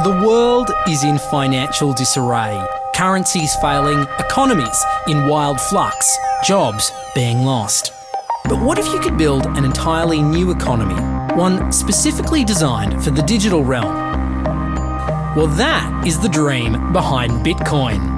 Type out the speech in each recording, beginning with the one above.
The world is in financial disarray, currencies failing, economies in wild flux, jobs being lost. But what if you could build an entirely new economy, one specifically designed for the digital realm? Well, that is the dream behind Bitcoin.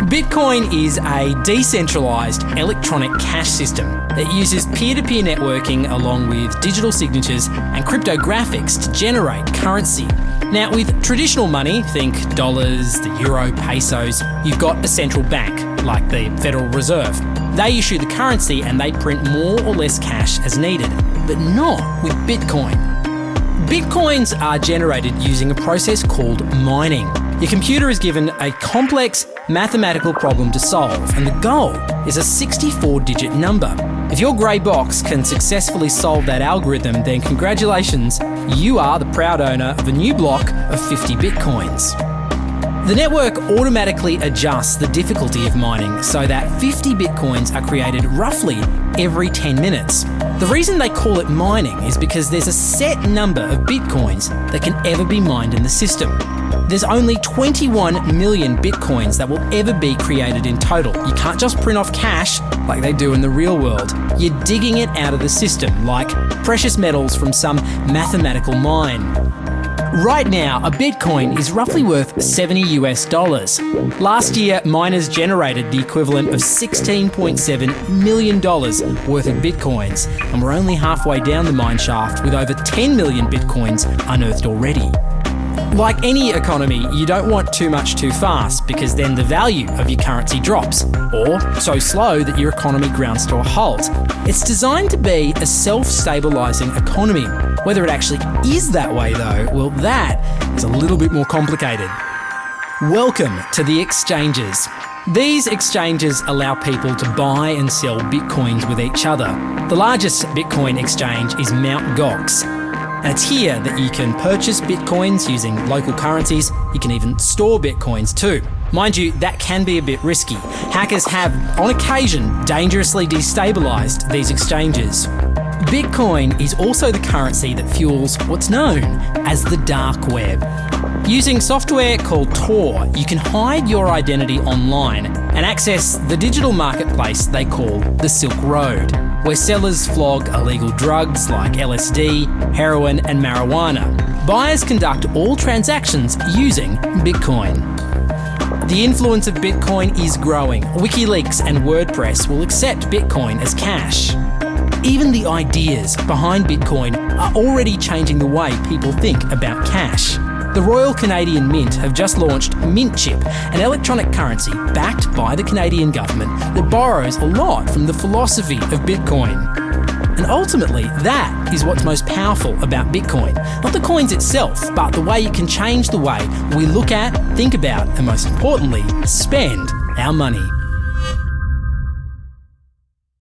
Bitcoin is a decentralised electronic cash system that uses peer-to-peer networking along with digital signatures and cryptographics to generate currency. Now, with traditional money, think dollars, the euro, pesos, you've got a central bank, like the Federal Reserve. They issue the currency and they print more or less cash as needed, but not with Bitcoin. Bitcoins are generated using a process called mining. Your computer is given a complex mathematical problem to solve, and the goal is a 64-digit number. If your grey box can successfully solve that algorithm, then congratulations, you are the proud owner of a new block of 50 Bitcoins. The network automatically adjusts the difficulty of mining so that 50 Bitcoins are created roughly every 10 minutes. The reason they call it mining is because there's a set number of Bitcoins that can ever be mined in the system. There's only 21 million Bitcoins that will ever be created in total. You can't just print off cash like they do in the real world. You're digging it out of the system like precious metals from some mathematical mine. Right now, a Bitcoin is roughly worth $70 US. Last year, miners generated the equivalent of $16.7 million worth of Bitcoins, and we're only halfway down the mine shaft with over 10 million Bitcoins unearthed already. Like any economy, you don't want too much too fast because then the value of your currency drops, or so slow that your economy grounds to a halt. It's designed to be a self-stabilising economy. Whether it actually is that way though, well, that is a little bit more complicated. Welcome to the exchanges. These exchanges allow people to buy and sell Bitcoins with each other. The largest Bitcoin exchange is Mt. Gox. And it's here that you can purchase Bitcoins using local currencies. You can even store Bitcoins too. Mind you, that can be a bit risky. Hackers have, on occasion, dangerously destabilised these exchanges. Bitcoin is also the currency that fuels what's known as the dark web. Using software called Tor, you can hide your identity online and access the digital marketplace they call the Silk Road, where sellers flog illegal drugs like LSD, heroin and marijuana. Buyers conduct all transactions using Bitcoin. The influence of Bitcoin is growing. WikiLeaks and WordPress will accept Bitcoin as cash. Even the ideas behind Bitcoin are already changing the way people think about cash. The Royal Canadian Mint have just launched MintChip, an electronic currency backed by the Canadian government that borrows a lot from the philosophy of Bitcoin. And ultimately, that is what's most powerful about Bitcoin. Not the coins itself, but the way it can change the way we look at, think about, and most importantly, spend our money.